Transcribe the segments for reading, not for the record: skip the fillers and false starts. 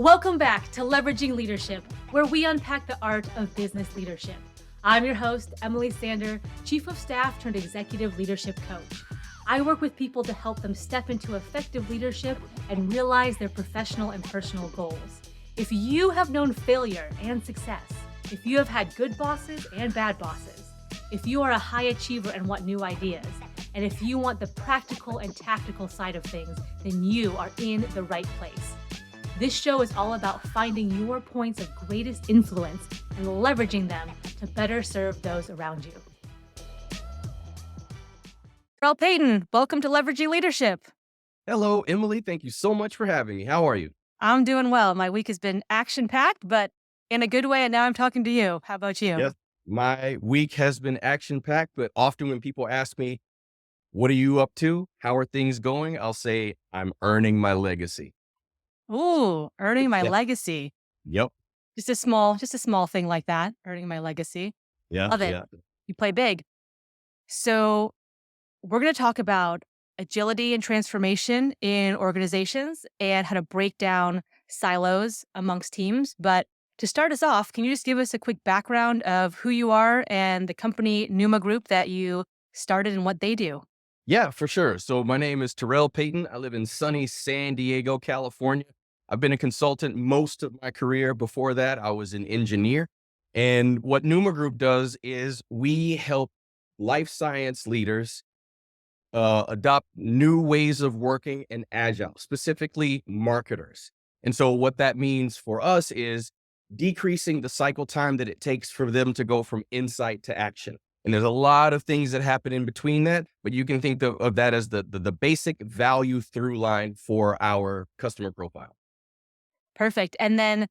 Welcome back to Leveraging Leadership, where we unpack the art of business leadership. I'm your host, Emily Sander, Chief of Staff turned Executive Leadership Coach. I work with people to help them step into effective leadership and realize their professional and personal goals. If you have known failure and success, if you have had good bosses and bad bosses, if you are a high achiever and want new ideas, and if you want the practical and tactical side of things, then you are in the right place. This show is all about finding your points of greatest influence and leveraging them to better serve those around you. Tirrell Payton, welcome to Leveraging Leadership. Hello, Emily. Thank you so much for having me. How are you? I'm doing well. My week has been action-packed, but in a good way, and now I'm talking to you. How about you? Yes. My week has been action-packed, but often when people ask me, what are you up to? How are things going? I'll say, I'm earning my legacy. Ooh, earning my Yeah. legacy. Yep. Just a small thing like that, earning my legacy. Yeah. Love it. Yeah. You play big. So we're going to talk about agility and transformation in organizations and how to break down silos amongst teams. But to start us off, can you just give us a quick background of who you are and the company Nooma Group that you started and what they do? Yeah, for sure. So my name is Tirrell Payton. I live in sunny San Diego, California. I've been a consultant most of my career. Before that, I was an engineer. And what Nooma Group does is we help life science leaders adopt new ways of working and agile, specifically marketers. And so what that means for us is decreasing the cycle time that it takes for them to go from insight to action. And there's a lot of things that happen in between that, but you can think of that as the basic value through line for our customer profile. Perfect. And then,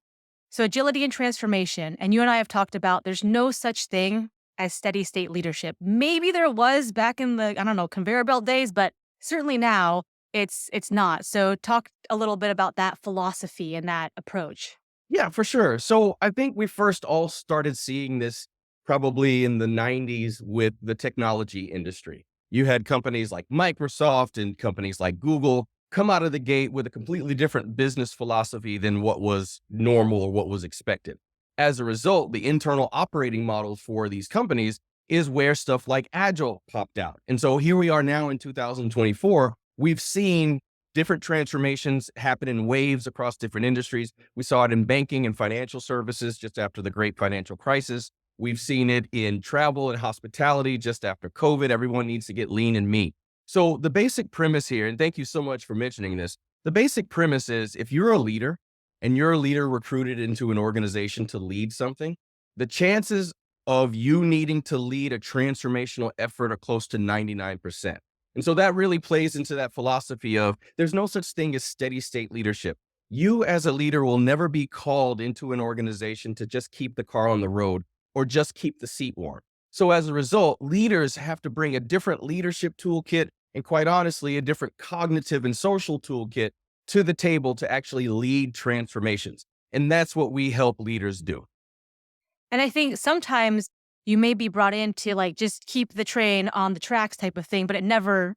so agility and transformation, and you and I have talked about there's no such thing as steady state leadership. Maybe there was back in the, conveyor belt days, but certainly now it's not. So talk a little bit about that philosophy and that approach. Yeah, for sure. So I think we first all started seeing this probably in the 90s with the technology industry. You had companies like Microsoft and companies like Google come out of the gate with a completely different business philosophy than what was normal or what was expected. As a result, the internal operating model for these companies is where stuff like Agile popped out. And so here we are now in 2024. We've seen different transformations happen in waves across different industries. We saw it in banking and financial services just after the great financial crisis. We've seen it in travel and hospitality just after COVID. Everyone needs to get lean and mean. So the basic premise here, and thank you so much for mentioning this, the basic premise is if you're a leader and you're a leader recruited into an organization to lead something, the chances of you needing to lead a transformational effort are close to 99%. And so that really plays into that philosophy of there's no such thing as steady state leadership. You as a leader will never be called into an organization to just keep the car on the road or just keep the seat warm. So as a result, leaders have to bring a different leadership toolkit and quite honestly, a different cognitive and social toolkit to the table to actually lead transformations. And that's what we help leaders do. And I think sometimes you may be brought in to like just keep the train on the tracks type of thing, but it never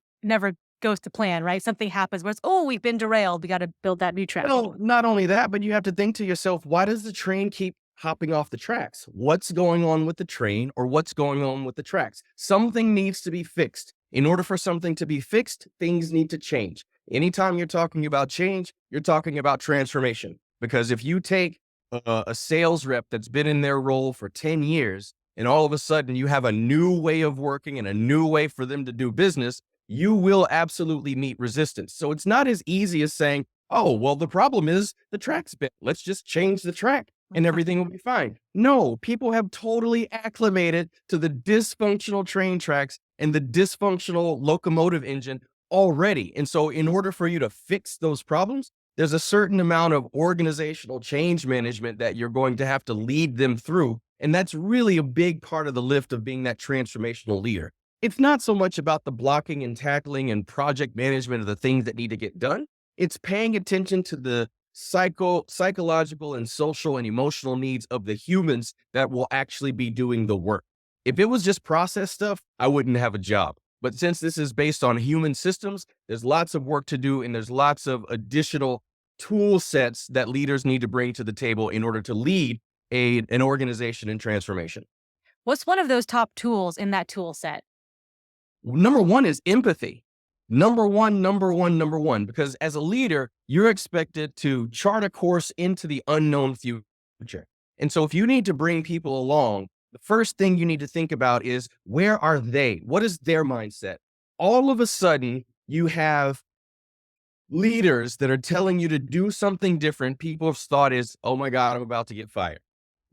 goes to plan, right? Something happens where it's, oh, we've been derailed. We got to build that new track. Well, not only that, but you have to think to yourself, why does the train keep hopping off the tracks? What's going on with the train or what's going on with the tracks? Something needs to be fixed. In order for something to be fixed, things need to change. Anytime you're talking about change, you're talking about transformation. Because if you take a sales rep that's been in their role for 10 years, and all of a sudden you have a new way of working and a new way for them to do business, you will absolutely meet resistance. So it's not as easy as saying, oh, well, the problem is the track's bent. Let's just change the track and everything will be fine. No, people have totally acclimated to the dysfunctional train tracks and the dysfunctional locomotive engine already. And so in order for you to fix those problems, there's a certain amount of organizational change management that you're going to have to lead them through. And that's really a big part of the lift of being that transformational leader. It's not so much about the blocking and tackling and project management of the things that need to get done. It's paying attention to the psychological and social and emotional needs of the humans that will actually be doing the work. If it was just process stuff, I wouldn't have a job. But since this is based on human systems, there's lots of work to do and there's lots of additional tool sets that leaders need to bring to the table in order to lead an organization in transformation. What's one of those top tools in that tool set? Number one is empathy. Number one, because as a leader, you're expected to chart a course into the unknown future. And so if you need to bring people along, the first thing you need to think about is, where are they? What is their mindset? All of a sudden, you have leaders that are telling you to do something different. People's thought is, oh my God, I'm about to get fired.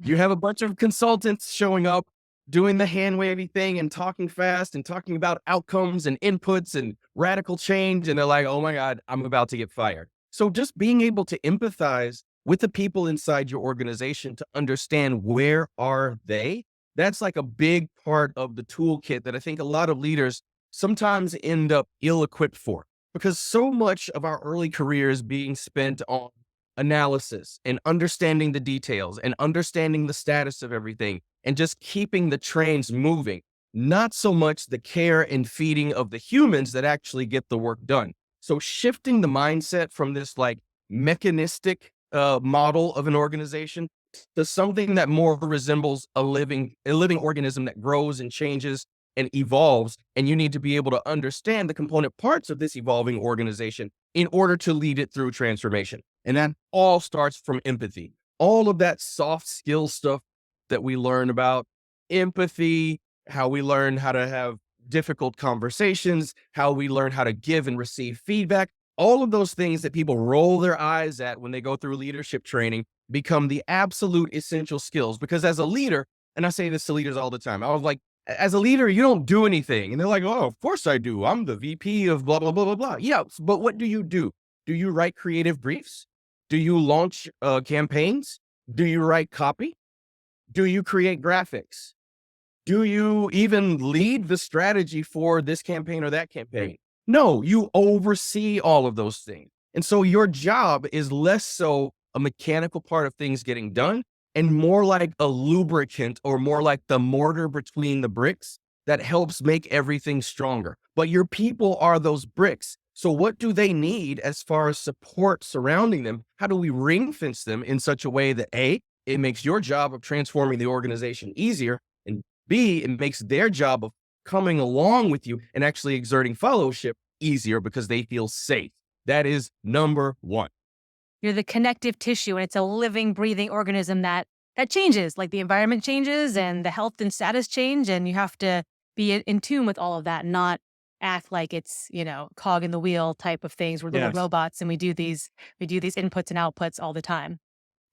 You have a bunch of consultants showing up, doing the hand wavy thing and talking fast and talking about outcomes and inputs and radical change. And they're like, oh my God, I'm about to get fired. So just being able to empathize with the people inside your organization to understand, where are they? That's like a big part of the toolkit that I think a lot of leaders sometimes end up ill-equipped for, because so much of our early career is being spent on analysis and understanding the details and understanding the status of everything and just keeping the trains moving, not so much the care and feeding of the humans that actually get the work done. So shifting the mindset from this like mechanistic model of an organization to something that more resembles a living organism that grows and changes and evolves. And you need to be able to understand the component parts of this evolving organization in order to lead it through transformation. And that all starts from empathy. All of that soft skill stuff that we learn about, empathy, how we learn how to have difficult conversations, how we learn how to give and receive feedback, all of those things that people roll their eyes at when they go through leadership training become the absolute essential skills. Because as a leader, and I say this to leaders all the time, I was like, as a leader, you don't do anything. And they're like, oh, of course I do. I'm the VP of blah, blah, blah, blah, blah. Yeah, but what do you do? Do you write creative briefs? Do you launch campaigns? Do you write copy? Do you create graphics? Do you even lead the strategy for this campaign or that campaign? No, you oversee all of those things. And so your job is less so a mechanical part of things getting done and more like a lubricant, or more like the mortar between the bricks that helps make everything stronger. But your people are those bricks. So what do they need as far as support surrounding them? How do we ring fence them in such a way that A, it makes your job of transforming the organization easier, and B, it makes their job of coming along with you and actually exerting fellowship easier because they feel safe. That is number one. You're the connective tissue, and it's a living, breathing organism that changes. Like the environment changes and the health and status change, and you have to be in tune with all of that, not act like it's, cog in the wheel type of things. We're little Yes. robots, and we do these inputs and outputs all the time.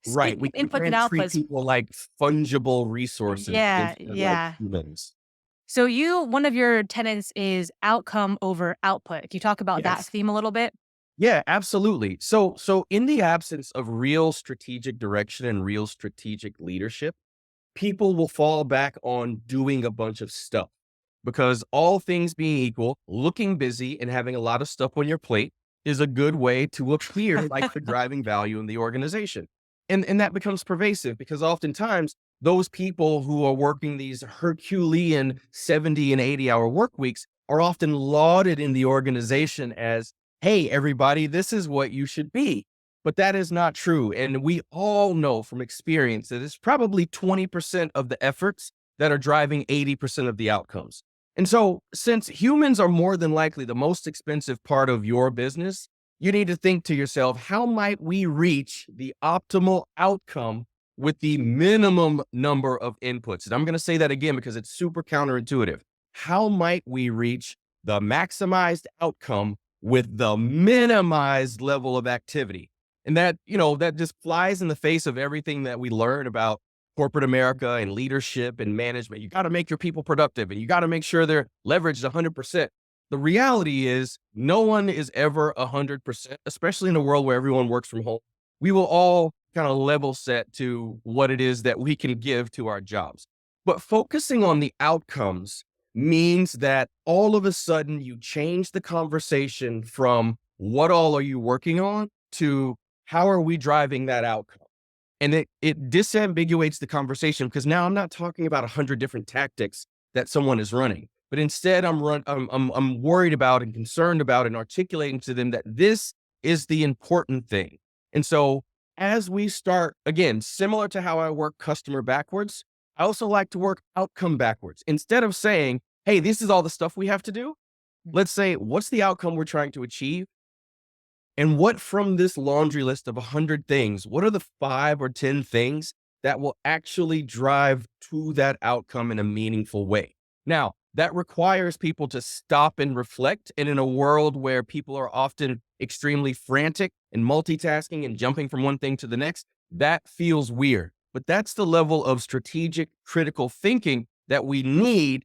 Right. Speaking We of inputs and can't treat outputs, people like fungible resources yeah, instead of like yeah. humans. So one of your tenets is outcome over output. Can you talk about that Yes. theme a little bit? Yeah, absolutely. So in the absence of real strategic direction and real strategic leadership, people will fall back on doing a bunch of stuff, because all things being equal, looking busy and having a lot of stuff on your plate is a good way to appear like the driving value in the organization. And that becomes pervasive, because oftentimes those people who are working these Herculean 70 and 80-hour work weeks are often lauded in the organization as, hey, everybody, this is what you should be. But that is not true. And we all know from experience that it's probably 20% of the efforts that are driving 80% of the outcomes. And so, since humans are more than likely the most expensive part of your business, you need to think to yourself, how might we reach the optimal outcome with the minimum number of inputs? And I'm going to say that again because it's super counterintuitive. How might we reach the maximized outcome with the minimized level of activity? And that just flies in the face of everything that we learn about corporate America and leadership and management. You got to make your people productive, and you got to make sure they're leveraged 100%. The reality is no one is ever 100%, especially in a world where everyone works from home. We will all kind of level set to what it is that we can give to our jobs. But focusing on the outcomes means that all of a sudden you change the conversation from what all are you working on to how are we driving that outcome? And it disambiguates the conversation, because now I'm not talking about 100 different tactics that someone is running, but instead I'm worried about and concerned about and articulating to them that this is the important thing. And so as we start, again, similar to how I work customer backwards, I also like to work outcome backwards. Instead of saying, hey, this is all the stuff we have to do, let's say, what's the outcome we're trying to achieve? And what from this laundry list of 100 things, what are the 5 or 10 things that will actually drive to that outcome in a meaningful way? Now, that requires people to stop and reflect. And in a world where people are often extremely frantic and multitasking and jumping from one thing to the next, that feels weird. But that's the level of strategic, critical thinking that we need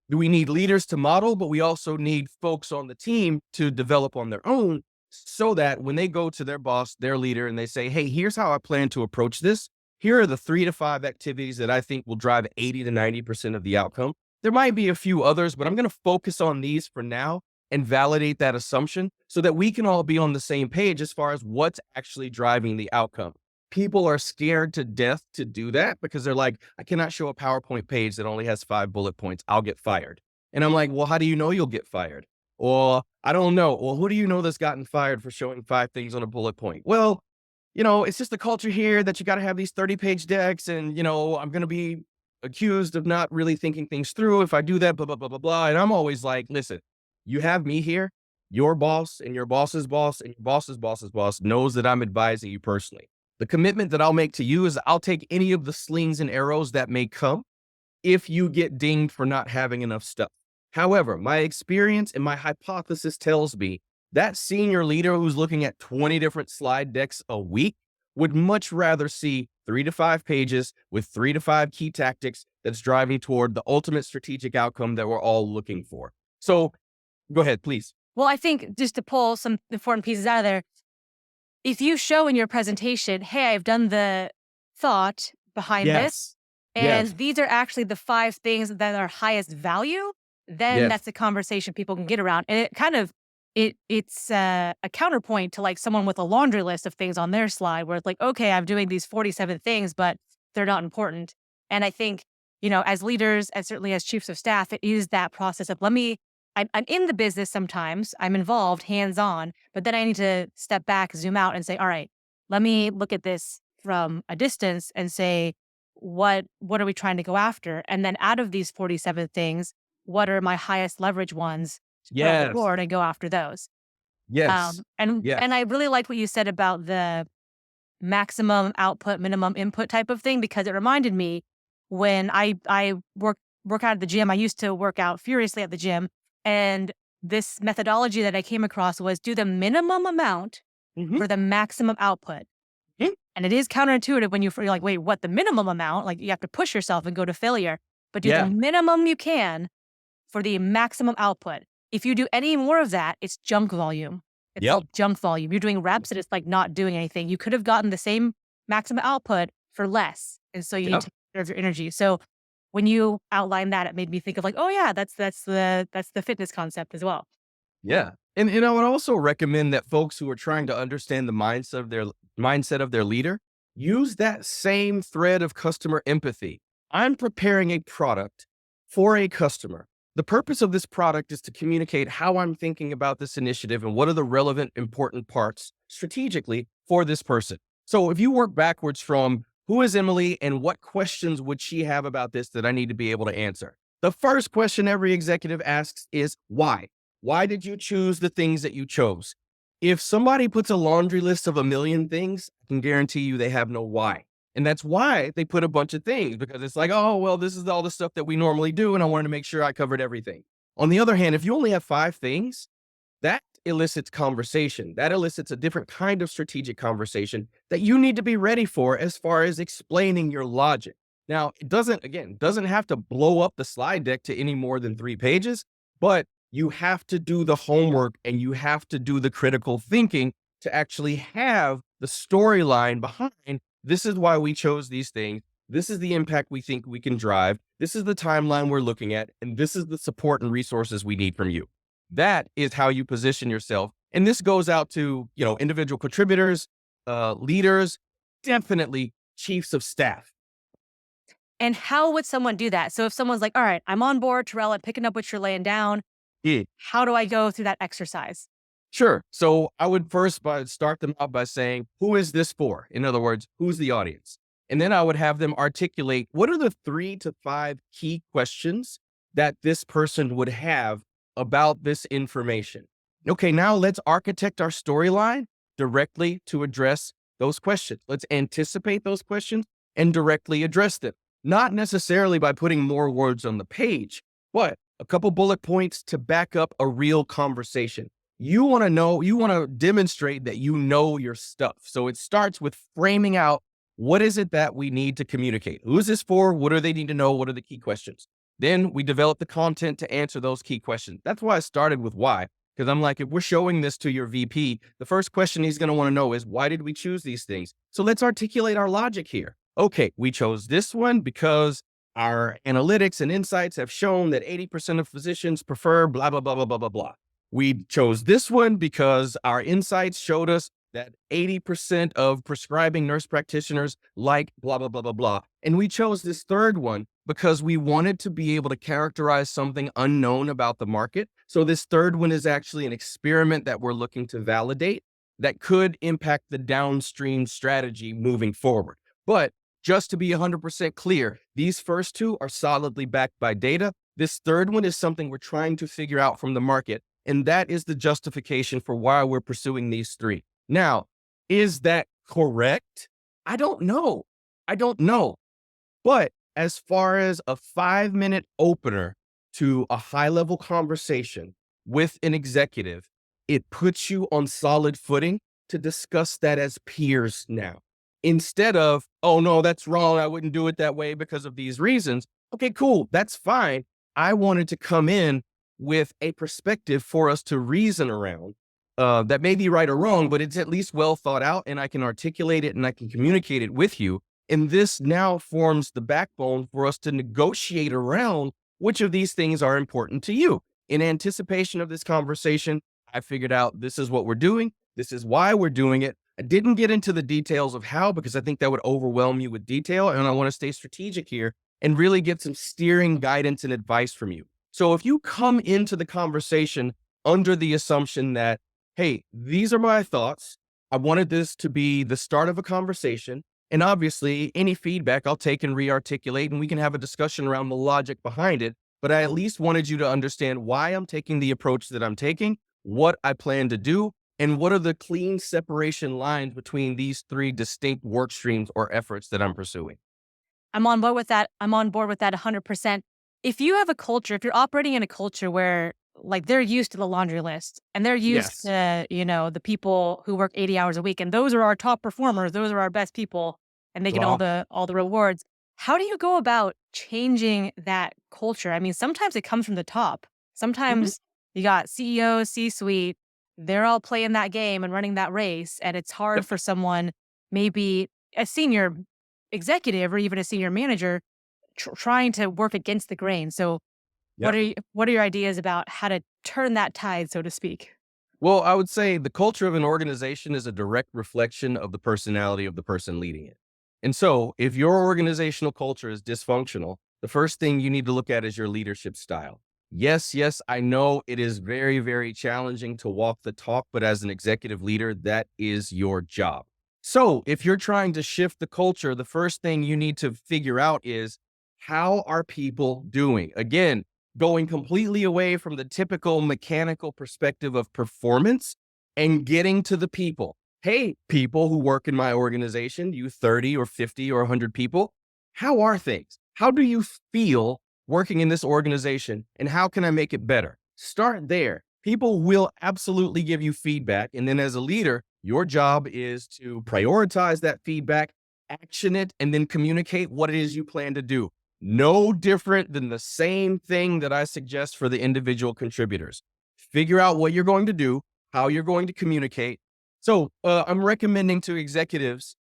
leaders to model, but we also need folks on the team to develop on their own so that when they go to their boss, their leader, and they say, hey, here's how I plan to approach this. Here are the 3 to 5 activities that I think will drive 80 to 90% of the outcome. There might be a few others, but I'm going to focus on these for now and validate that assumption so that we can all be on the same page as far as what's actually driving the outcome. People are scared to death to do that because they're like, I cannot show a PowerPoint page that only has 5 bullet points. I'll get fired. And I'm like, well, how do you know you'll get fired? Or I don't know. Well, who do you know that's gotten fired for showing 5 things on a bullet point? Well, it's just the culture here that you got to have these 30-page decks. And, I'm going to be accused of not really thinking things through if I do that, blah, blah, blah, blah, blah. And I'm always like, listen, you have me here. Your boss and your boss's boss and your boss's boss's boss knows that I'm advising you personally. The commitment that I'll make to you is I'll take any of the slings and arrows that may come if you get dinged for not having enough stuff. However, my experience and my hypothesis tells me that senior leader who's looking at 20 different slide decks a week would much rather see 3 to 5 pages with 3 to 5 key tactics that's driving toward the ultimate strategic outcome that we're all looking for. So go ahead, please. Well, I think just to pull some important pieces out of there, if you show in your presentation, hey, I've done the thought behind this, and Yes. these are actually the 5 things that are highest value, then Yes. that's a conversation people can get around. And it kind of, it's a counterpoint to like someone with a laundry list of things on their slide where it's like, okay, I'm doing these 47 things, but they're not important. And I think, as leaders and certainly as chiefs of staff, it is that process of I'm in the business sometimes, I'm involved hands-on, but then I need to step back, zoom out and say, all right, let me look at this from a distance and say, what are we trying to go after? And then out of these 47 things, what are my highest leverage ones to put on the Yes. board and go after those? Yes. And Yes. I really like what you said about the maximum output, minimum input type of thing, because it reminded me when I work out at the gym. I used to work out furiously at the gym, and this methodology that I came across was do the minimum amount Mhm. for the maximum output. Mhm. And it is counterintuitive when you're like, wait, what? The minimum amount? Like you have to push yourself and go to failure, but do the minimum you can for the maximum output. If you do any more of that, it's junk volume. It's Yep. like junk volume. You're doing reps and it's like not doing anything. You could have gotten the same maximum output for less. And so you need Yep. to conserve your energy. So when you outlined that, it made me think of like, oh yeah, that's the fitness concept as well. Yeah. And I would also recommend that folks who are trying to understand the mindset of their leader use that same thread of customer empathy. I'm preparing a product for a customer. The purpose of this product is to communicate how I'm thinking about this initiative and what are the relevant, important parts strategically for this person. So if you work backwards from who is Emily and what questions would she have about this that I need to be able to answer? The first question every executive asks is why? Why did you choose the things that you chose? If somebody puts a laundry list of 1,000,000 things, I can guarantee you they have no why. And that's why they put a bunch of things, because it's like, oh, well, this is all the stuff that we normally do. And I wanted to make sure I covered everything. On the other hand, if you only have 5 things, that elicits conversation. That elicits a different kind of strategic conversation that you need to be ready for as far as explaining your logic. Now, it doesn't have to blow up the slide deck to any more than 3 pages, but you have to do the homework and you have to do the critical thinking to actually have the storyline behind this is why we chose these things. This is the impact we think we can drive. This is the timeline we're looking at. And this is the support and resources we need from you. That is how you position yourself. And this goes out to, individual contributors, leaders, definitely chiefs of staff. And how would someone do that? So if someone's like, all right, I'm on board, Tirrell, I'm picking up what you're laying down. Yeah. How do I go through that exercise? Sure. So I would first start them out by saying, who is this for? In other words, who's the audience? And then I would have them articulate what are the 3 to 5 key questions that this person would have about this information. Okay, now let's architect our storyline directly to address those questions. Let's anticipate those questions and directly address them. Not necessarily by putting more words on the page, but a couple bullet points to back up a real conversation. You want to know, you want to demonstrate that you know your stuff. So it starts with framing out what is it that we need to communicate? Who is this for? What do they need to know? What are the key questions? Then we develop the content to answer those key questions. That's why I started with why, because I'm like, if we're showing this to your VP, the first question he's going to want to know is, why did we choose these things? So let's articulate our logic here. Okay, we chose this one because our analytics and insights have shown that 80% of physicians prefer blah, blah, blah, blah, blah, blah, blah. We chose this one because our insights showed us that 80% of prescribing nurse practitioners like blah, blah, blah, blah, blah. And we chose this third one because we wanted to be able to characterize something unknown about the market. So this third one is actually an experiment that we're looking to validate that could impact the downstream strategy moving forward. But just to be 100% clear, these first 2 are solidly backed by data. This third one is something we're trying to figure out from the market. And that is the justification for why we're pursuing these 3. Now, is that correct? I don't know. I don't know. But as far as a 5-minute opener to a high-level conversation with an executive, it puts you on solid footing to discuss that as peers now. Instead of, oh, no, that's wrong. I wouldn't do it that way because of these reasons. Okay, cool. That's fine. I wanted to come in with a perspective for us to reason around that may be right or wrong, but it's at least well thought out and I can articulate it and I can communicate it with you. And this now forms the backbone for us to negotiate around which of these things are important to you. In anticipation of this conversation, I figured out this is what we're doing. This is why we're doing it. I didn't get into the details of how because I think that would overwhelm you with detail. And I want to stay strategic here and really get some steering guidance and advice from you. So if you come into the conversation under the assumption that, hey, these are my thoughts. I wanted this to be the start of a conversation. And obviously, any feedback I'll take and re-articulate, and we can have a discussion around the logic behind it. But I at least wanted you to understand why I'm taking the approach that I'm taking, what I plan to do, and what are the clean separation lines between these 3 distinct work streams or efforts that I'm pursuing. I'm on board with that. I'm on board with that 100%. If you have a culture, if you're operating in a culture where like they're used to the laundry list and they're used to, the people who work 80 hours a week and those are our top performers, those are our best people and they get all the rewards. How do you go about changing that culture? I mean, sometimes it comes from the top. Sometimes you got CEOs, C-suite, they're all playing that game and running that race. And it's hard for someone, maybe a senior executive or even a senior manager, trying to work against the grain. So what are your ideas about how to turn that tide, so to speak? Well, I would say the culture of an organization is a direct reflection of the personality of the person leading it. And so if your organizational culture is dysfunctional, the first thing you need to look at is your leadership style. Yes, I know it is very, very challenging to walk the talk, but as an executive leader, that is your job. So if you're trying to shift the culture, the first thing you need to figure out is how are people doing? Again, going completely away from the typical mechanical perspective of performance and getting to the people. Hey, people who work in my organization, you 30 or 50 or 100 people, how are things? How do you feel working in this organization and how can I make it better? Start there. People will absolutely give you feedback. And then as a leader, your job is to prioritize that feedback, action it, and then communicate what it is you plan to do. No different than the same thing that I suggest for the individual contributors. Figure out what you're going to do, how you're going to communicate. So I'm recommending to executives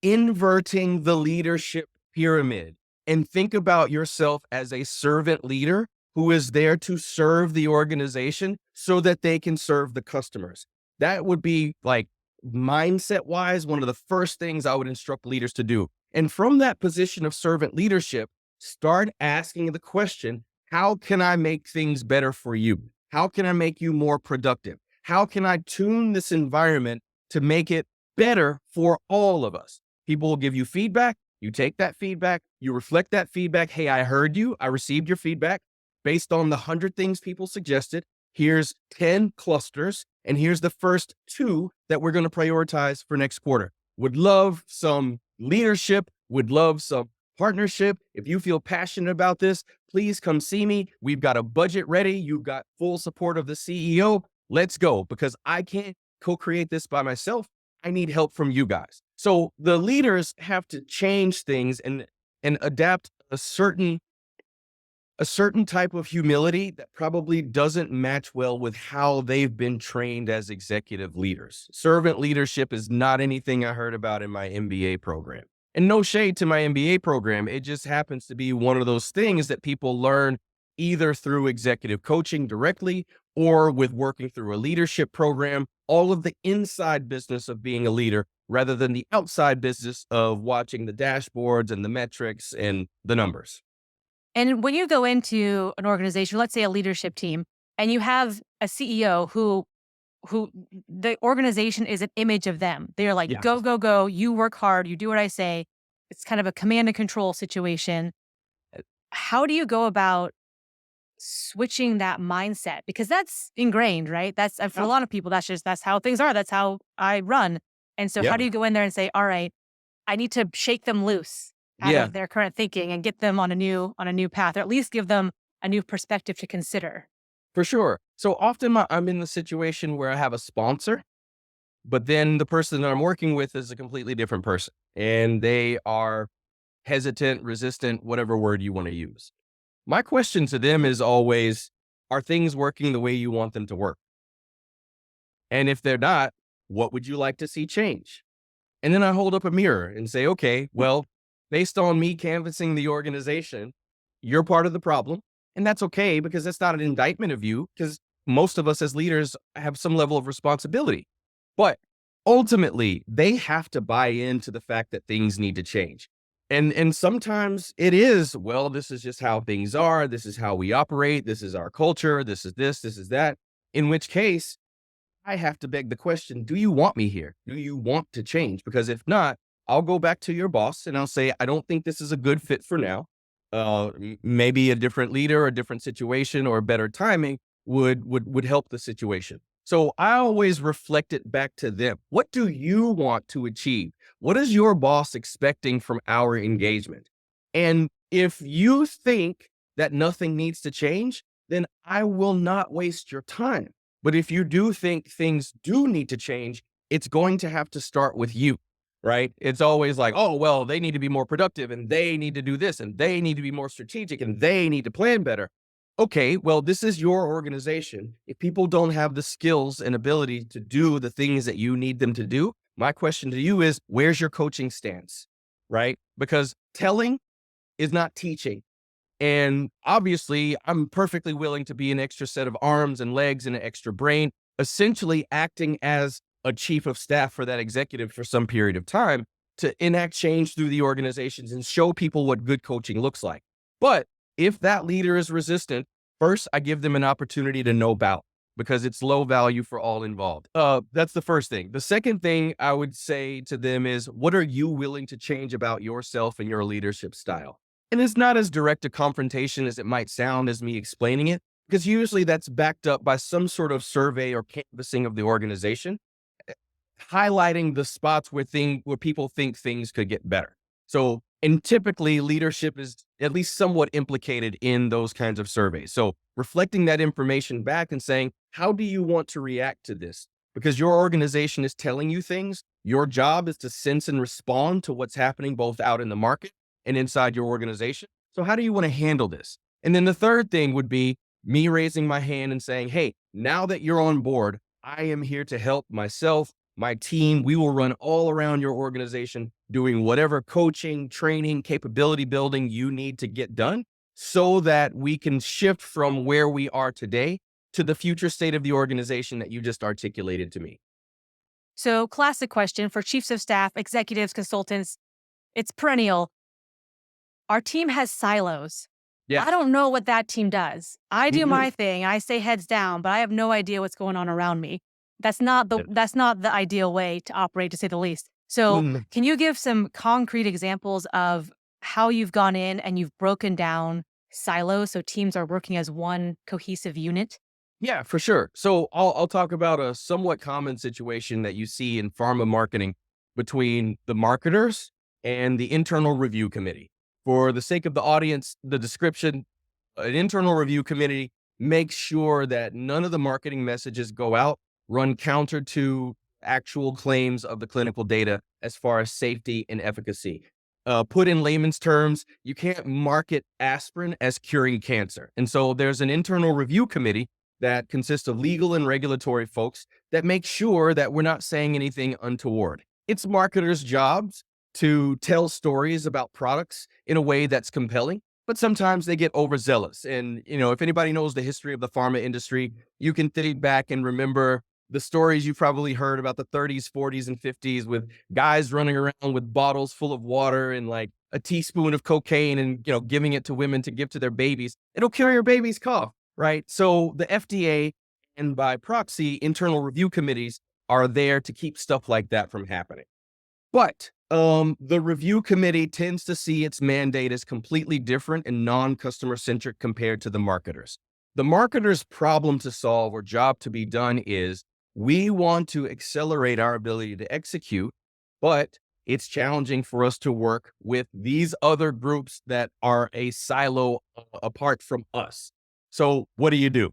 inverting the leadership pyramid and think about yourself as a servant leader who is there to serve the organization so that they can serve the customers. That would be like mindset wise, one of the first things I would instruct leaders to do. And from that position of servant leadership, start asking the question, how can I make things better for you? How can I make you more productive? how can I tune this environment to make it better for all of us? People will give you feedback. You take that feedback, you reflect that feedback. Hey, I heard you. I received your feedback based on the 100 things people suggested. Here's 10 clusters, and here's the first two that we're going to prioritize for next quarter. Would love some leadership, would love some partnership. If you feel passionate about this, please come see me. We've got a budget ready. You've got full support of the CEO. Let's go, because I can't co-create this by myself. I need help from you guys. So the leaders have to change things and adapt a certain type of humility that probably doesn't match well with how they've been trained as executive leaders. Servant leadership is not anything I heard about in my MBA program. And no shade to my MBA program. It just happens to be one of those things that people learn either through executive coaching directly or with working through a leadership program, all of the inside business of being a leader rather than the outside business of watching the dashboards and the metrics and the numbers. And when you go into an organization, let's say a leadership team, and you have a CEO who the organization is an image of them. They're like, Yeah. go, go, go, you work hard, you do what I say. It's kind of a command and control situation. How do you go about switching that mindset? Because that's ingrained, right? That's for a lot of people, that's how things are. That's how I run. And so how Yeah. do you go in there and say, all right, I need to shake them loose out Yeah. of their current thinking and get them on a new path, or at least give them a new perspective to consider? For sure. So often I'm in the situation where I have a sponsor, but then the person that I'm working with is a completely different person and they are hesitant, resistant, whatever word you want to use. My question to them is always, are things working the way you want them to work? And if they're not, what would you like to see change? And then I hold up a mirror and say, okay, well, based on me canvassing the organization, you're part of the problem. And that's okay, because that's not an indictment of you, because most of us as leaders have some level of responsibility. But ultimately, they have to buy into the fact that things need to change. And sometimes it is, well, this is just how things are. This is how we operate. This is our culture. This is that. In which case, I have to beg the question, do you want me here? Do you want to change? Because if not, I'll go back to your boss and I'll say, I don't think this is a good fit for now. Maybe a different leader, a different situation, or better timing would help the situation. So I always reflect it back to them. What do you want to achieve? What is your boss expecting from our engagement? And if you think that nothing needs to change, then I will not waste your time. But if you do think things do need to change, it's going to have to start with you, right? It's always like, oh, well, they need to be more productive and they need to do this and they need to be more strategic and they need to plan better. Okay, well, this is your organization. If people don't have the skills and ability to do the things that you need them to do, my question to you is, where's your coaching stance, right? Because telling is not teaching. And obviously, I'm perfectly willing to be an extra set of arms and legs and an extra brain, essentially acting as a chief of staff for that executive for some period of time to enact change through the organizations and show people what good coaching looks like. But if that leader is resistant, first, I give them an opportunity to know about, because it's low value for all involved. That's the first thing. The second thing I would say to them is, what are you willing to change about yourself and your leadership style? And it's not as direct a confrontation as it might sound as me explaining it, because usually that's backed up by some sort of survey or canvassing of the organization, highlighting the spots where people think things could get better. So, and typically leadership is at least somewhat implicated in those kinds of surveys. So reflecting that information back and saying, how do you want to react to this? Because your organization is telling you things. Your job is to sense and respond to what's happening both out in the market and inside your organization. So how do you want to handle this? And then the third thing would be me raising my hand and saying, hey, now that you're on board, I am here to help myself, my team. We will run all around your organization doing whatever coaching, training, capability building you need to get done so that we can shift from where we are today to the future state of the organization that you just articulated to me. So, classic question for chiefs of staff, executives, consultants, it's perennial. Our team has silos. Yeah. I don't know what that team does. I do my thing. I say heads down, but I have no idea what's going on around me. that's not the ideal way to operate, to say the least. So Mm, can you give some concrete examples of how you've gone in and you've broken down silos so teams are working as one cohesive unit? yeah, for sure. So I'll talk about a somewhat common situation that you see in pharma marketing between the marketers and the internal review committee. For the sake of the audience, the description, an internal review committee makes sure that none of the marketing messages go out, run counter to actual claims of the clinical data as far as safety and efficacy. Put in layman's terms, you can't market aspirin as curing cancer. And so there's an internal review committee that consists of legal and regulatory folks that make sure that we're not saying anything untoward. It's marketers' jobs to tell stories about products in a way that's compelling, but sometimes they get overzealous. And, if anybody knows the history of the pharma industry, you can think back and remember the stories you probably heard about the 30s, 40s, and 50s with guys running around with bottles full of water and like a teaspoon of cocaine and, giving it to women to give to their babies. It'll cure your baby's cough, right? So the FDA and by proxy, internal review committees are there to keep stuff like that from happening. But the review committee tends to see its mandate as completely different and non-customer centric compared to the marketers. The marketers' problem to solve or job to be done is we want to accelerate our ability to execute, but it's challenging for us to work with these other groups that are a silo apart from us. So what do?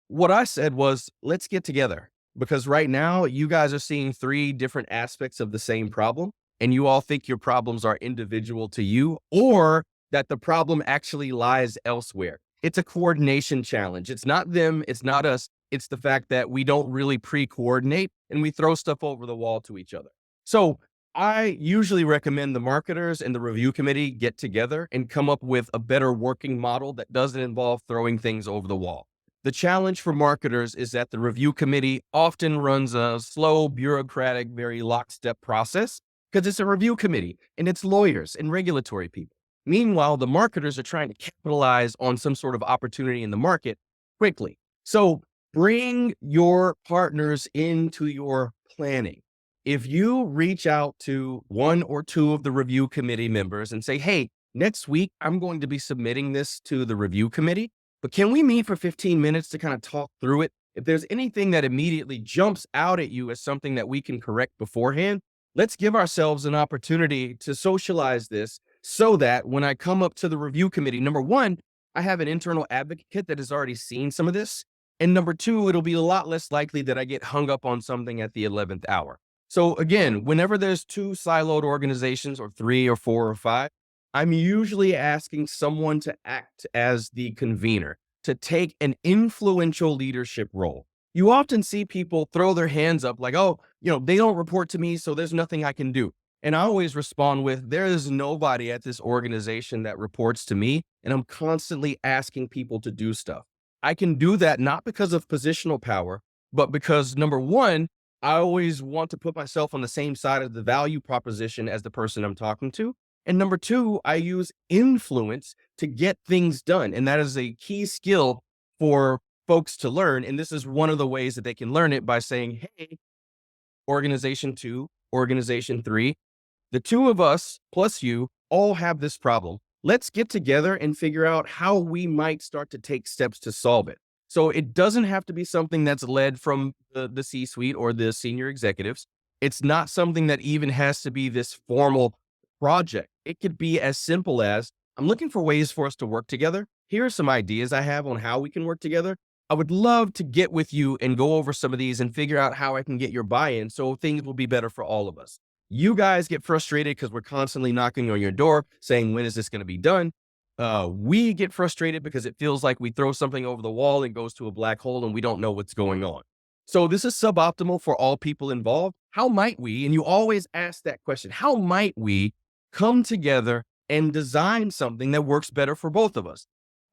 What I said was, let's get together because right now you guys are seeing three different aspects of the same problem, and you all think your problems are individual to you or that the problem actually lies elsewhere. It's a coordination challenge. It's not them, it's not us. It's the fact that we don't really pre coordinate and we throw stuff over the wall to each other. So I usually recommend the marketers and the review committee get together and come up with a better working model that doesn't involve throwing things over the wall. The challenge for marketers is that the review committee often runs a slow, bureaucratic, very lockstep process because it's a review committee and it's lawyers and regulatory people. Meanwhile, the marketers are trying to capitalize on some sort of opportunity in the market quickly. So bring your partners into your planning. If you reach out to one or two of the review committee members and say, hey, next week, I'm going to be submitting this to the review committee, but can we meet for 15 minutes to kind of talk through it? If there's anything that immediately jumps out at you as something that we can correct beforehand, let's give ourselves an opportunity to socialize this so that when I come up to the review committee, number one, I have an internal advocate that has already seen some of this. And number two, it'll be a lot less likely that I get hung up on something at the 11th hour. So again, whenever there's two siloed organizations or three or four or five, I'm usually asking someone to act as the convener, to take an influential leadership role. You often see people throw their hands up like, oh, they don't report to me, so there's nothing I can do. And I always respond with, there is nobody at this organization that reports to me, and I'm constantly asking people to do stuff. I can do that not because of positional power, but because number one, I always want to put myself on the same side of the value proposition as the person I'm talking to. And number two, I use influence to get things done. And that is a key skill for folks to learn. And this is one of the ways that they can learn it by saying, hey, organization two, organization three, the two of us plus you all have this problem. Let's get together and figure out how we might start to take steps to solve it. So it doesn't have to be something that's led from the C-suite or the senior executives. It's not something that even has to be this formal project. It could be as simple as, I'm looking for ways for us to work together. Here are some ideas I have on how we can work together. I would love to get with you and go over some of these and figure out how I can get your buy-in so things will be better for all of us. You guys get frustrated because we're constantly knocking on your door saying, when is this going to be done? We get frustrated because it feels like we throw something over the wall and goes to a black hole and we don't know what's going on. So this is suboptimal for all people involved. How might we, and you always ask that question, how might we come together and design something that works better for both of us?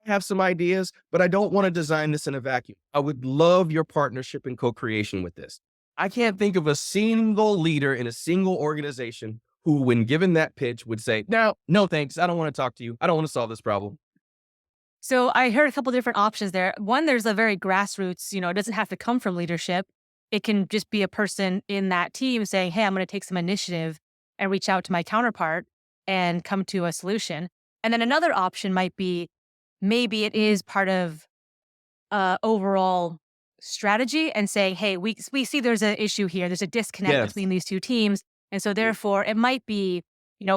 I have some ideas, but I don't want to design this in a vacuum. I would love your partnership and co-creation with this. I can't think of a single leader in a single organization who, when given that pitch, would say, no, thanks. I don't want to talk to you. I don't want to solve this problem. So I heard a couple different options there. One, there's a very grassroots, it doesn't have to come from leadership. It can just be a person in that team saying, hey, I'm going to take some initiative and reach out to my counterpart and come to a solution. And then another option might be maybe it is part of overall strategy and saying, hey, we see there's an issue here. There's a disconnect Yes. between these two teams. And so therefore it might be,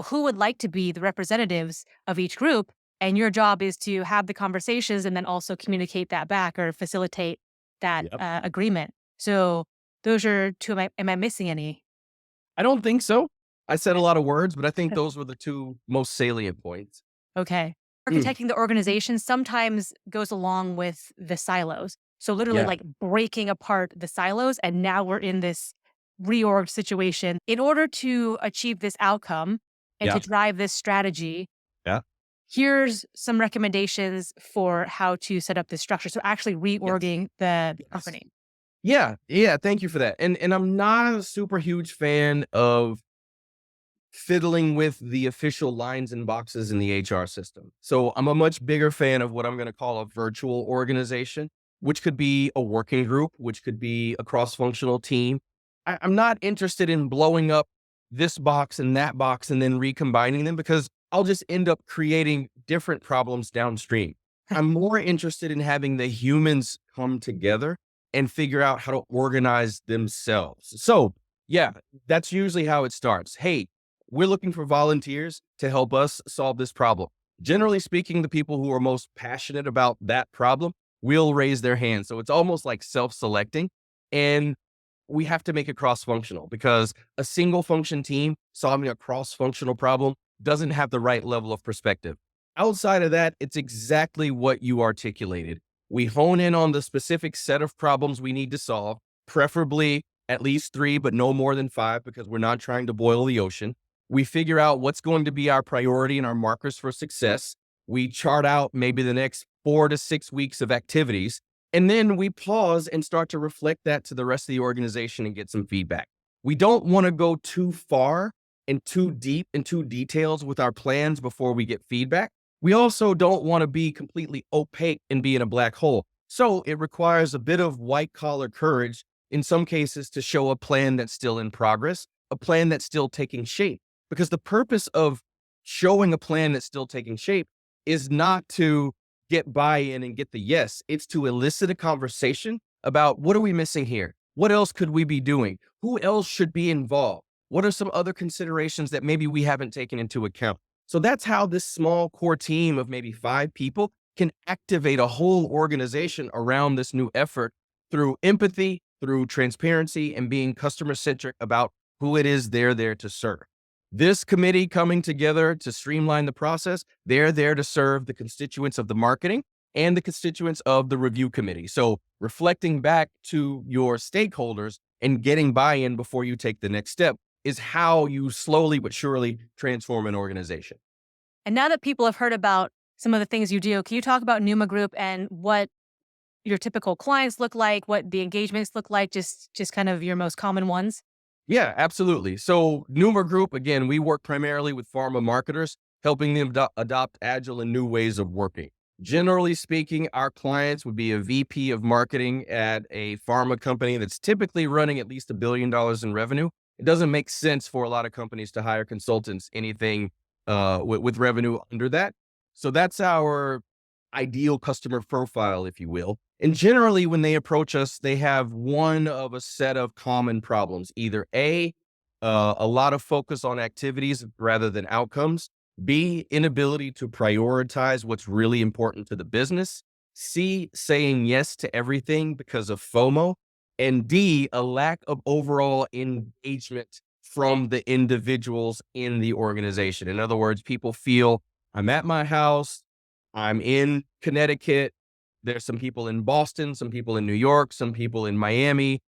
who would like to be the representatives of each group. And your job is to have the conversations and then also communicate that back or facilitate that Yep. agreement. So those are two. Am I missing any? I don't think so. I said a lot of words, but I think those were the two most salient points. Okay. Mm, Architecting the organization sometimes goes along with the silos. So literally yeah. like breaking apart the silos. And now we're in this reorg situation. In order to achieve this outcome and to Yeah. drive this strategy, Yeah. here's some recommendations for how to set up this structure. So actually Yes. reorging the Yes. company. Yeah. Yeah. Thank you for that. And I'm not a super huge fan of fiddling with the official lines and boxes in the HR system. So I'm a much bigger fan of what I'm going to call a virtual organization, which could be a working group, which could be a cross-functional team. I'm not interested in blowing up this box and that box and then recombining them because I'll just end up creating different problems downstream. I'm more interested in having the humans come together and figure out how to organize themselves. So yeah, that's usually how it starts. Hey, we're looking for volunteers to help us solve this problem. Generally speaking, the people who are most passionate about that problem will raise their hand. So it's almost like self-selecting. And we have to make it cross-functional because a single function team solving a cross-functional problem doesn't have the right level of perspective. Outside of that, it's exactly what you articulated. We hone in on the specific set of problems we need to solve, preferably at least three, but no more than five, because we're not trying to boil the ocean. We figure out what's going to be our priority and our markers for success. We chart out maybe the next 4 to 6 weeks of activities. And then we pause and start to reflect that to the rest of the organization and get some feedback. We don't want to go too far and too deep into details with our plans before we get feedback. We also don't want to be completely opaque and be in a black hole. So it requires a bit of white collar courage in some cases to show a plan that's still in progress, a plan that's still taking shape. Because the purpose of showing a plan that's still taking shape is not to get buy-in and get the yes. It's to elicit a conversation about what are we missing here? What else could we be doing? Who else should be involved? What are some other considerations that maybe we haven't taken into account? So that's how this small core team of maybe 5 people can activate a whole organization around this new effort through empathy, through transparency, and being customer centric about who it is they're there to serve. This committee coming together to streamline the process, they're there to serve the constituents of the marketing and the constituents of the review committee. So reflecting back to your stakeholders and getting buy-in before you take the next step is how you slowly but surely transform an organization. And now that people have heard about some of the things you do, can you talk about Nooma Group and what your typical clients look like, what the engagements look like, just kind of your most common ones? Yeah, absolutely. So Nooma Group, again, we work primarily with pharma marketers, helping them adopt agile and new ways of working. Generally speaking, our clients would be a VP of marketing at a pharma company that's typically running at least $1 billion in revenue. It doesn't make sense for a lot of companies to hire consultants, anything with revenue under that. So that's our ideal customer profile, if you will. And generally, when they approach us, they have one of a set of common problems. Either a lot of focus on activities rather than outcomes. B, inability to prioritize what's really important to the business. C, saying yes to everything because of FOMO. And D, a lack of overall engagement from the individuals in the organization. In other words, people feel I'm at my house, I'm in Connecticut. There's some people in Boston, some people in New York, some people in Miami.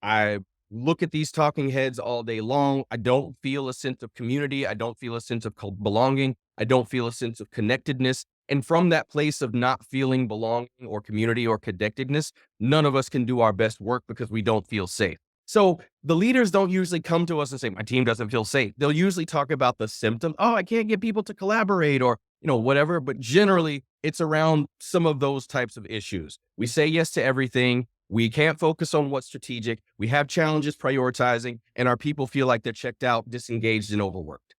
I look at these talking heads all day long. I don't feel a sense of community. I don't feel a sense of belonging. I don't feel a sense of connectedness. And from that place of not feeling belonging or community or connectedness, none of us can do our best work because we don't feel safe. So the leaders don't usually come to us and say, my team doesn't feel safe. They'll usually talk about the symptom. Oh, I can't get people to collaborate or, whatever. But generally It's around some of those types of issues. We say yes to everything. We can't focus on what's strategic. We have challenges prioritizing, and our people feel like they're checked out, disengaged, and overworked.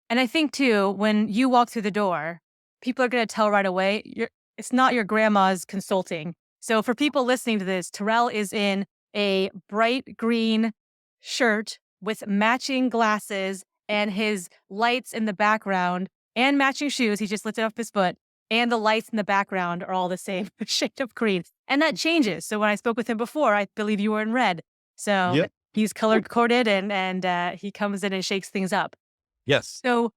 And I think too, when you walk through the door, people are going to tell right away, it's not your grandma's consulting. So for people listening to this, Tirrell is in a bright green shirt with matching glasses and his lights in the background and matching shoes. He just lifted up his foot, and the lights in the background are all the same shade of green. And that changes. So when I spoke with him before, I believe you were in red. So Yep. he's color coded, and he comes in and shakes things up. Yes. So,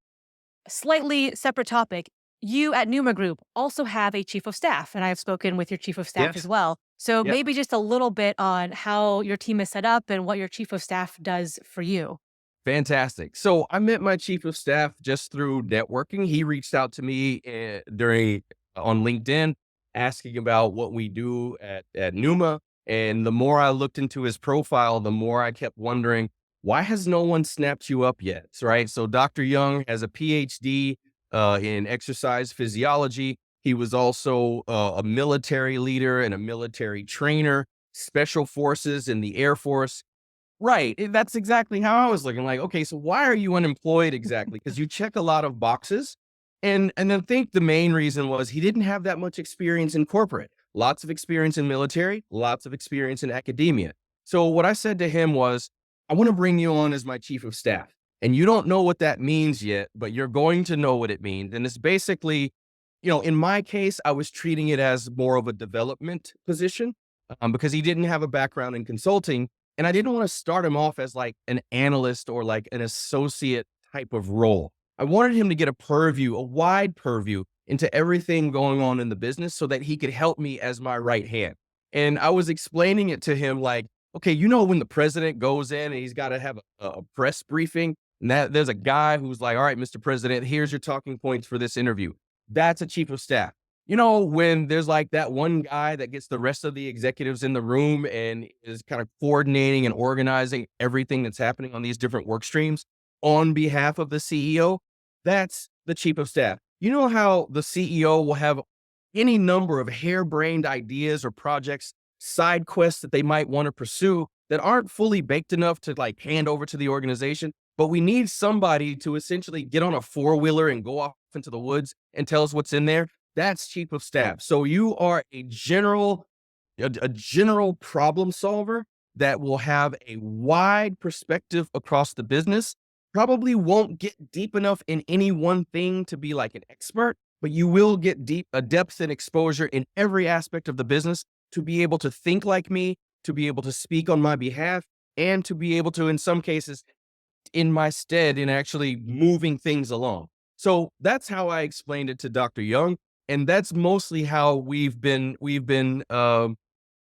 slightly separate topic. You at Nooma Group also have a chief of staff, and I have spoken with your chief of staff as Yes. well. So, Yep. maybe just a little bit on how your team is set up and what your chief of staff does for you. Fantastic. So I met my chief of staff just through networking. He reached out to me during on LinkedIn asking about what we do at Numa. And the more I looked into his profile, the more I kept wondering, why has no one snapped you up yet? Right. So Dr. Young has a PhD in exercise physiology. He was also a military leader and a military trainer, special forces in the Air Force. Right. That's exactly how I was looking like, okay, so why are you unemployed exactly? Because you check a lot of boxes. And then think the main reason was he didn't have that much experience in corporate, lots of experience in military, lots of experience in academia. So what I said to him was, I want to bring you on as my chief of staff. And you don't know what that means yet, but you're going to know what it means. And it's basically, in my case, I was treating it as more of a development position because he didn't have a background in consulting. And I didn't want to start him off as like an analyst or like an associate type of role. I wanted him to get a purview, a wide purview into everything going on in the business so that he could help me as my right hand. And I was explaining it to him like, okay, when the president goes in and he's got to have a press briefing, and that there's a guy who's like, all right, Mr. President, here's your talking points for this interview. That's a chief of staff. When there's like that one guy that gets the rest of the executives in the room and is kind of coordinating and organizing everything that's happening on these different work streams on behalf of the CEO, that's the chief of staff. You know how the CEO will have any number of harebrained ideas or projects, side quests that they might want to pursue that aren't fully baked enough to like hand over to the organization. But we need somebody to essentially get on a four-wheeler and go off into the woods and tell us what's in there. That's chief of staff. So you are a general problem solver that will have a wide perspective across the business. Probably won't get deep enough in any one thing to be like an expert, but you will get a depth and exposure in every aspect of the business to be able to think like me, to be able to speak on my behalf, and to be able to, in some cases, in my stead in actually moving things along. So that's how I explained it to Dr. Young. And that's mostly how we've been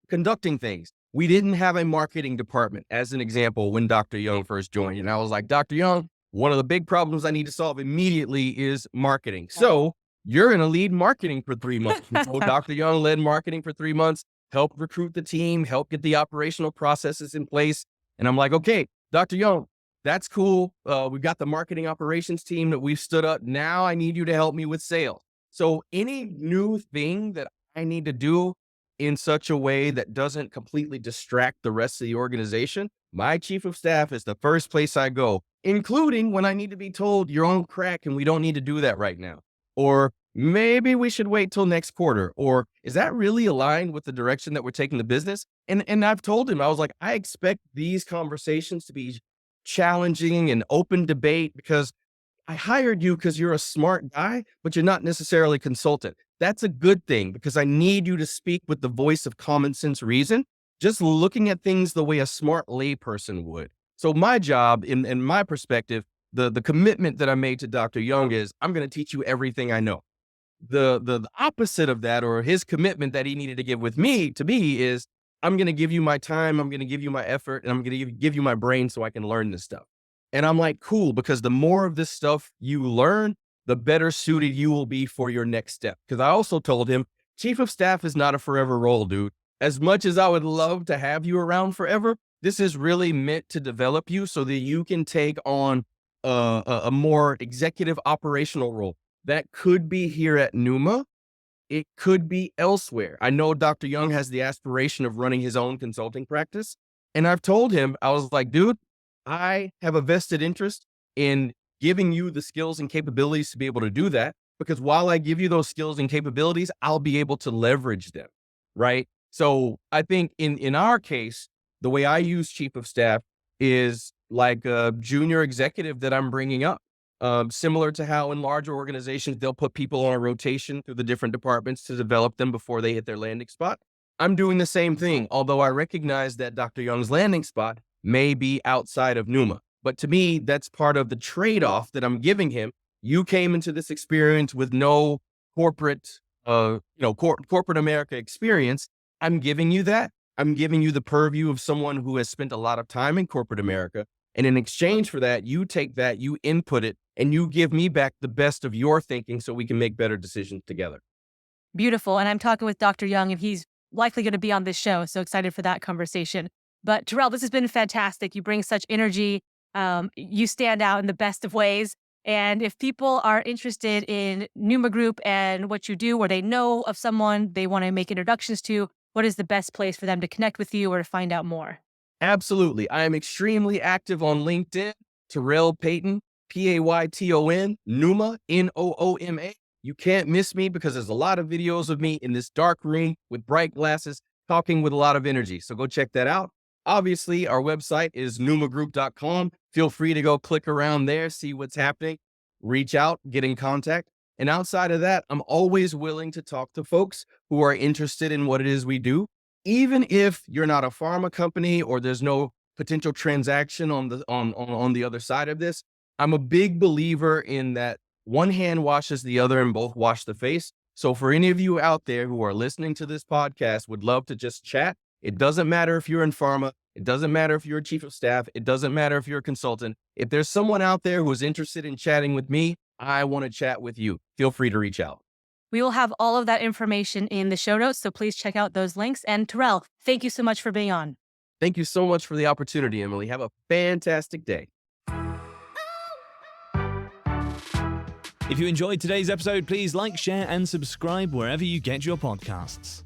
conducting things. We didn't have a marketing department, as an example, when Dr. Young first joined. And I was like, Dr. Young, one of the big problems I need to solve immediately is marketing. So you're going to lead marketing for 3 months. So Dr. Young led marketing for 3 months, helped recruit the team, helped get the operational processes in place. And I'm like, okay, Dr. Young, that's cool. We've got the marketing operations team that we've stood up. Now I need you to help me with sales. So any new thing that I need to do in such a way that doesn't completely distract the rest of the organization, my chief of staff is the first place I go, including when I need to be told you're on crack and we don't need to do that right now. Or maybe we should wait till next quarter. Or is that really aligned with the direction that we're taking the business? And I've told him, I was like, I expect these conversations to be challenging and open debate because I hired you because you're a smart guy, but you're not necessarily a consultant. That's a good thing because I need you to speak with the voice of common sense reason, just looking at things the way a smart layperson would. So my job, in my perspective, the commitment that I made to Dr. Young is I'm going to teach you everything I know. The opposite of that, or his commitment that he needed to give to me is I'm going to give you my time, I'm going to give you my effort, and I'm going to give you my brain so I can learn this stuff. And I'm like, cool, because the more of this stuff you learn, the better suited you will be for your next step. Because I also told him, chief of staff is not a forever role, dude. As much as I would love to have you around forever, this is really meant to develop you so that you can take on a more executive operational role. That could be here at Numa, it could be elsewhere. I know Dr. Young has the aspiration of running his own consulting practice. And I've told him, I was like, dude, I have a vested interest in giving you the skills and capabilities to be able to do that. Because while I give you those skills and capabilities, I'll be able to leverage them. Right. So I think in our case, the way I use chief of staff is like a junior executive that I'm bringing up. Similar to how in larger organizations, they'll put people on a rotation through the different departments to develop them before they hit their landing spot. I'm doing the same thing, although I recognize that Dr. Young's landing spot may be outside of Nooma. But to me, that's part of the trade-off that I'm giving him. You came into this experience with no corporate, corporate America experience. I'm giving you that. I'm giving you the purview of someone who has spent a lot of time in corporate America. And in exchange for that, you take that, you input it, and you give me back the best of your thinking so we can make better decisions together. Beautiful. And I'm talking with Dr. Young, and he's likely going to be on this show. So excited for that conversation. But Tirrell, this has been fantastic. You bring such energy. You stand out in the best of ways. And if people are interested in Nooma Group and what you do, or they know of someone they want to make introductions to, what is the best place for them to connect with you or to find out more? Absolutely. I am extremely active on LinkedIn, Tirrell Payton, Payton, Nooma, Nooma. You can't miss me because there's a lot of videos of me in this dark room with bright glasses, talking with a lot of energy. So go check that out. Obviously, our website is noomagroup.com. Feel free to go click around there, see what's happening, reach out, get in contact. And outside of that, I'm always willing to talk to folks who are interested in what it is we do. Even if you're not a pharma company or there's no potential transaction on the other side of this, I'm a big believer in that one hand washes the other and both wash the face. So for any of you out there who are listening to this podcast, would love to just chat. It doesn't matter if you're in pharma. It doesn't matter if you're a chief of staff. It doesn't matter if you're a consultant. If there's someone out there who is interested in chatting with me, I want to chat with you. Feel free to reach out. We will have all of that information in the show notes, so please check out those links. And Tirrell, thank you so much for being on. Thank you so much for the opportunity, Emily. Have a fantastic day. If you enjoyed today's episode, please like, share, and subscribe wherever you get your podcasts.